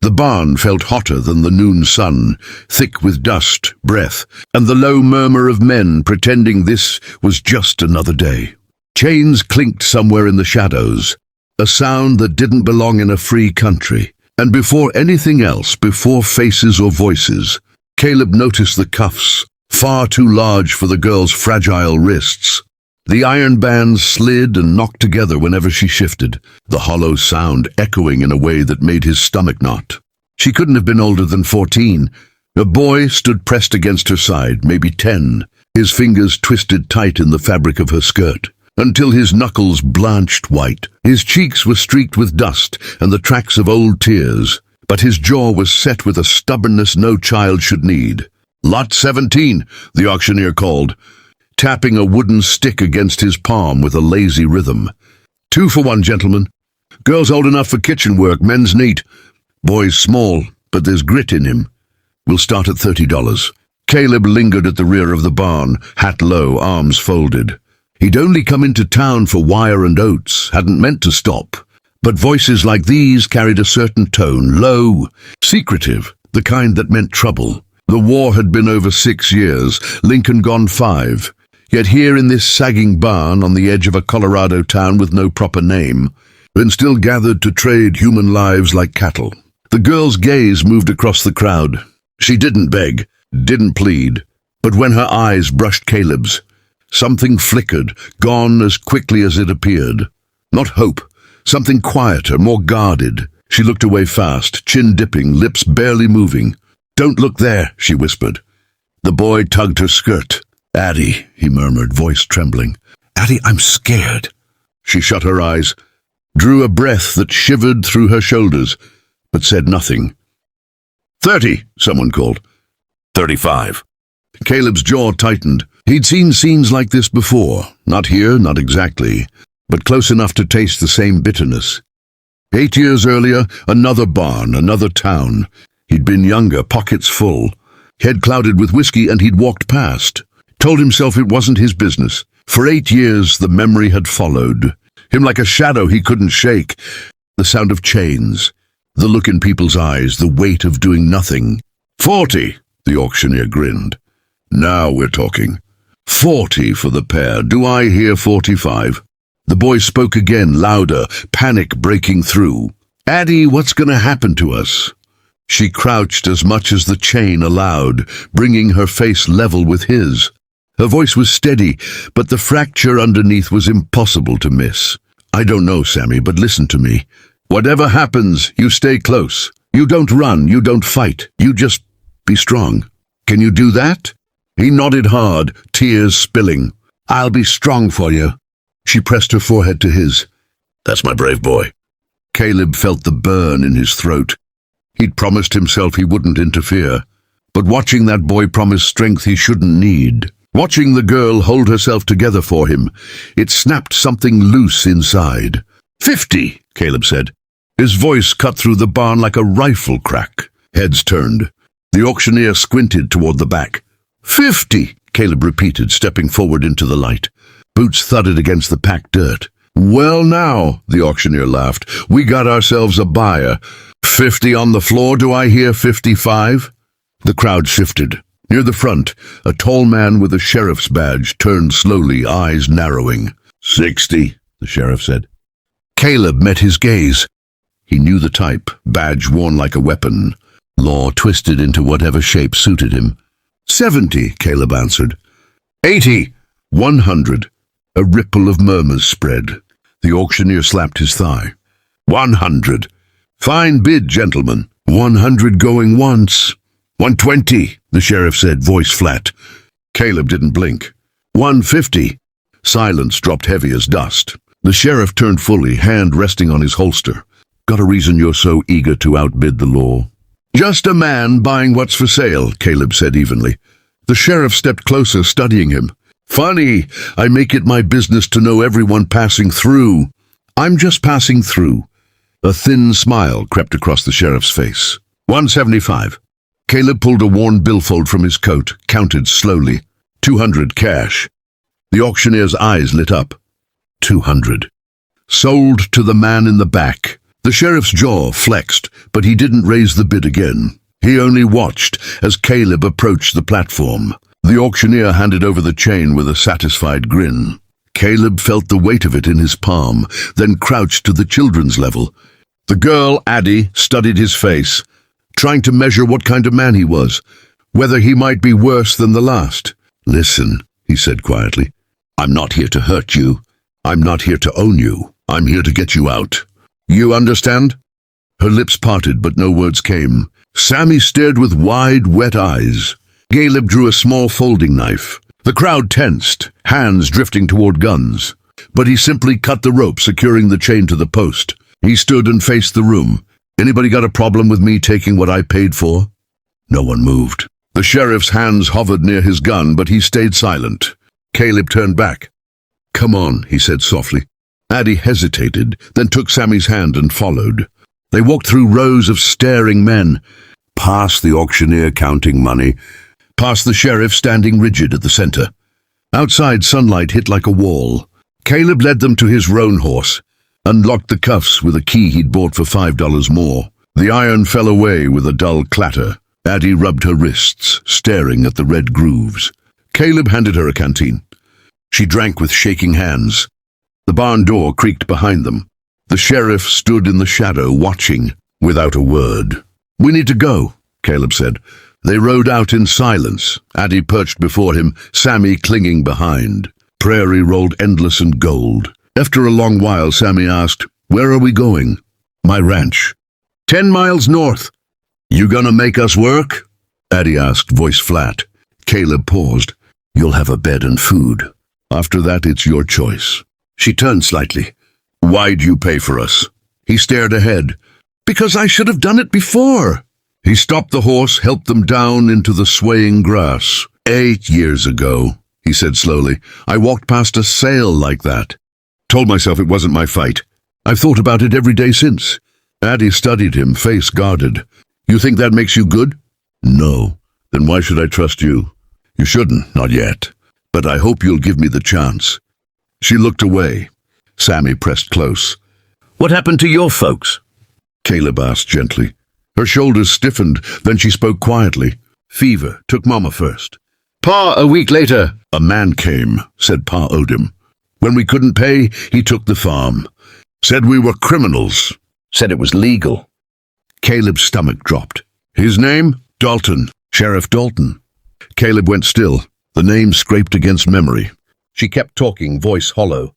The barn felt hotter than the noon sun, thick with dust, breath, and the low murmur of men pretending this was just another day. Chains clinked somewhere in the shadows, a sound that didn't belong in a free country. And before anything else, before faces or voices, Caleb noticed the cuffs, far too large for the girl's fragile wrists. The iron bands slid and knocked together whenever she shifted, the hollow sound echoing in a way that made his stomach knot. She couldn't have been older than 14. A boy stood pressed against her side, maybe 10, his fingers twisted tight in the fabric of her skirt, until his knuckles blanched white. His cheeks were streaked with dust and the tracks of old tears, but his jaw was set with a stubbornness no child should need. "Lot 17, the auctioneer called, tapping a wooden stick against his palm with a lazy rhythm. "2 for 1, gentlemen. Girls old enough for kitchen work, men's neat. Boy's small, but there's grit in him. We'll start at $30. Caleb lingered at the rear of the barn, hat low, arms folded. He'd only come into town for wire and oats, hadn't meant to stop. But voices like these carried a certain tone, low, secretive, the kind that meant trouble. The war had been over 6 years, Lincoln gone 5. Yet here in this sagging barn on the edge of a Colorado town with no proper name, men still gathered to trade human lives like cattle. The girl's gaze moved across the crowd. She didn't beg, didn't plead, but when her eyes brushed Caleb's, something flickered, gone as quickly as it appeared. Not hope, something quieter, more guarded. She looked away fast, chin dipping, lips barely moving. "Don't look there," she whispered. The boy tugged her skirt. "Addie," he murmured, voice trembling. "Addie, I'm scared." She shut her eyes, drew a breath that shivered through her shoulders, but said nothing. "30, someone called. 35. Caleb's jaw tightened. He'd seen scenes like this before, not here, not exactly, but close enough to taste the same bitterness. 8 years earlier, another barn, another town. He'd been younger, pockets full, head clouded with whiskey, and he'd walked past. Told himself it wasn't his business. For 8 years, the memory had followed him like a shadow he couldn't shake. The sound of chains, the look in people's eyes, the weight of doing nothing. 40, the auctioneer grinned. "Now we're talking. 40 for the pair. Do I hear 45? The boy spoke again, louder, panic breaking through. "Addie, what's going to happen to us?" She crouched as much as the chain allowed, bringing her face level with his. Her voice was steady, but the fracture underneath was impossible to miss. "I don't know, Sammy, but listen to me. Whatever happens, you stay close. You don't run, you don't fight. You just be strong. Can you do that?" He nodded hard, tears spilling. "I'll be strong for you." She pressed her forehead to his. "That's my brave boy." Caleb felt the burn in his throat. He'd promised himself he wouldn't interfere, but watching that boy promise strength he shouldn't need, watching the girl hold herself together for him, it snapped something loose inside. 50, Caleb said. His voice cut through the barn like a rifle crack. Heads turned. The auctioneer squinted toward the back. 50, Caleb repeated, stepping forward into the light. Boots thudded against the packed dirt. "Well now," the auctioneer laughed, "we got ourselves a buyer. 50 on the floor, do I hear 55? The crowd shifted. Near the front, a tall man with a sheriff's badge turned slowly, eyes narrowing. 60, the sheriff said. Caleb met his gaze. He knew the type, badge worn like a weapon, law twisted into whatever shape suited him. 70, Caleb answered. 80, 100. A ripple of murmurs spread. The auctioneer slapped his thigh. 100. Fine bid, gentlemen. 100 going once. 120, the sheriff said, voice flat. Caleb didn't blink. 150. Silence dropped heavy as dust. The sheriff turned fully, hand resting on his holster. Got a reason you're so eager to outbid the law? Just a man buying what's for sale, Caleb said evenly. The sheriff stepped closer, studying him. Funny, I make it my business to know everyone passing through. I'm just passing through. A thin smile crept across the sheriff's face. 175. Caleb pulled a worn billfold from his coat, counted slowly. 200 cash. The auctioneer's eyes lit up. 200. Sold to the man in the back. The sheriff's jaw flexed, but he didn't raise the bid again. He only watched as Caleb approached the platform. The auctioneer handed over the chain with a satisfied grin. Caleb felt the weight of it in his palm, then crouched to the children's level. The girl, Addie, studied his face, trying to measure what kind of man he was, whether he might be worse than the last. "Listen," he said quietly. "I'm not here to hurt you. I'm not here to own you. I'm here to get you out. You understand?" Her lips parted, but no words came. Sammy stared with wide, wet eyes. Caleb drew a small folding knife. The crowd tensed, hands drifting toward guns. But he simply cut the rope securing the chain to the post. He stood and faced the room. "Anybody got a problem with me taking what I paid for?" No one moved. The sheriff's hands hovered near his gun, but he stayed silent. Caleb turned back. "Come on," he said softly. Addie hesitated, then took Sammy's hand and followed. They walked through rows of staring men, past the auctioneer counting money, past the sheriff standing rigid at the center. Outside, sunlight hit like a wall. Caleb led them to his roan horse, unlocked the cuffs with a key he'd bought for $5 more. The iron fell away with a dull clatter. Addie rubbed her wrists, staring at the red grooves. Caleb handed her a canteen. She drank with shaking hands. The barn door creaked behind them. The sheriff stood in the shadow, watching, without a word. "We need to go," Caleb said. They rode out in silence, Addie perched before him, Sammy clinging behind. Prairie rolled endless and gold. After a long while, Sammy asked, "Where are we going?" "My ranch." 10 miles north." "You gonna make us work?" Addie asked, voice flat. Caleb paused. "You'll have a bed and food. After that, it's your choice." She turned slightly. "Why'd you pay for us?" He stared ahead. "Because I should have done it before." He stopped the horse, helped them down into the swaying grass. 8 years ago, he said slowly, I walked past a sale like that. Told myself it wasn't my fight. I've thought about it every day since. Addie studied him, face guarded. "You think that makes you good?" "No. Then why should I trust you?" "You shouldn't, not yet. But I hope you'll give me the chance." She looked away. Sammy pressed close. "What happened to your folks?" Caleb asked gently. Her shoulders stiffened, then she spoke quietly. "Fever took Mama first. Pa, a week later." "A man came," said Pa Odom. "When we couldn't pay, he took the farm. Said we were criminals. Said it was legal." Caleb's stomach dropped. "His name? Dalton. Sheriff Dalton." Caleb went still. The name scraped against memory. She kept talking, voice hollow.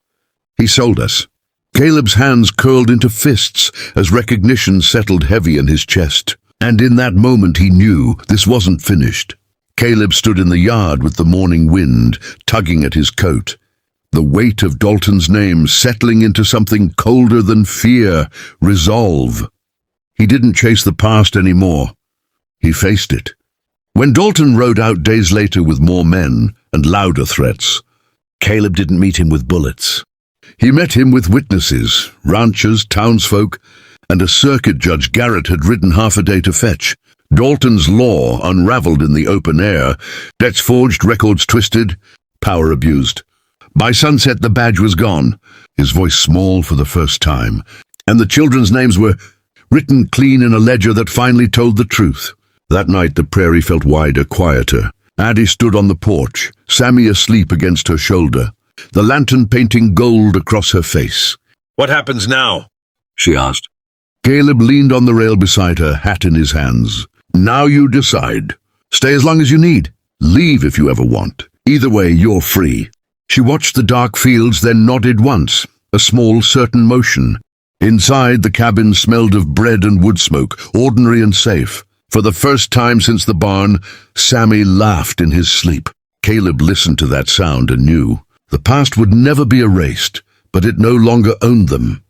"He sold us." Caleb's hands curled into fists as recognition settled heavy in his chest. And in that moment he knew this wasn't finished. Caleb stood in the yard with the morning wind tugging at his coat. The weight of Dalton's name settling into something colder than fear, resolve. He didn't chase the past anymore. He faced it. When Dalton rode out days later with more men and louder threats, Caleb didn't meet him with bullets. He met him with witnesses, ranchers, townsfolk, and a circuit judge Garrett had ridden half a day to fetch. Dalton's law unraveled in the open air, debts forged, records twisted, power abused. By sunset the badge was gone, his voice small for the first time, and the children's names were written clean in a ledger that finally told the truth. That night the prairie felt wider, quieter. Addie stood on the porch, Sammy asleep against her shoulder, the lantern painting gold across her face. "What happens now?" she asked. Caleb leaned on the rail beside her, hat in his hands. "Now you decide. Stay as long as you need. Leave if you ever want. Either way, you're free." She watched the dark fields, then nodded once, a small, certain motion. Inside, the cabin smelled of bread and wood smoke, ordinary and safe. For the first time since the barn, Sammy laughed in his sleep. Caleb listened to that sound and knew. The past would never be erased, but it no longer owned them.